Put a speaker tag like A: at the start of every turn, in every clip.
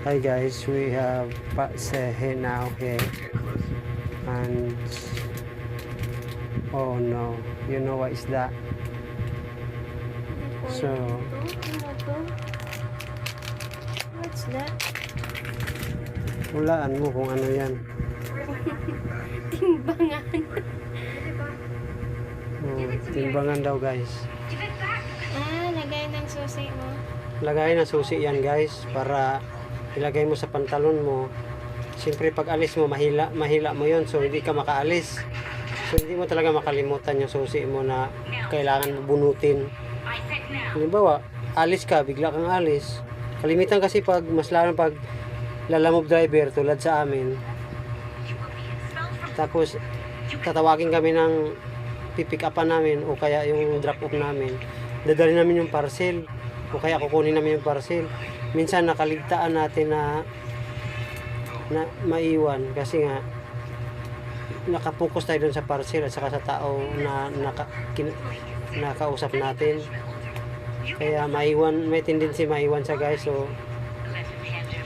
A: Hi guys, we have Patsehe now here, and oh no, you know what is that? So
B: What's that?
A: hulaan mo kung ano yan.
B: Timbangan.
A: Timbangan daw guys.
B: Lagay ng susi mo.
A: Lagay na susi yan guys, para ilagay mo sa pantalon mo. Siyempre pag alis mo, mahila mo yon, so hindi ka makaalis. So hindi mo talaga makalimutan yung susi mo na kailangan mo bunutin. Halimbawa, alis ka, bigla kang alis. Kalimitan kasi pag, mas lalo pag lalamove driver tulad sa amin. Tapos tatawagin kami ng pipick upan namin o kaya yung drop off namin. Dadali namin yung parcel o kaya kukunin namin yung parcel. Minsan nakaligtaan natin na maiwan kasi nga nakapokus tayo dun sa parcel at saka sa tao na nakausap natin. Kaya may tendency maiwan sa guys. So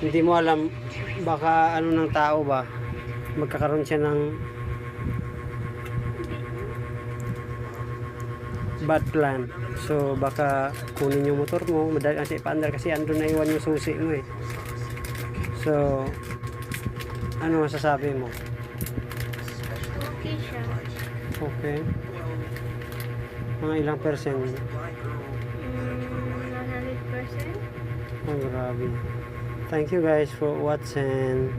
A: hindi mo alam, baka ano ng tao ba, magkakaroon siya ng bad plan. So baka kunin yung motor mo, madali kasi ipaandar kasi andun na iwan yung susi mo eh. So ano masasabi mo?
B: Okay siya.
A: Okay. Mga ilang percent?
B: 100%.
A: Oh, grabe. Thank you guys for watching.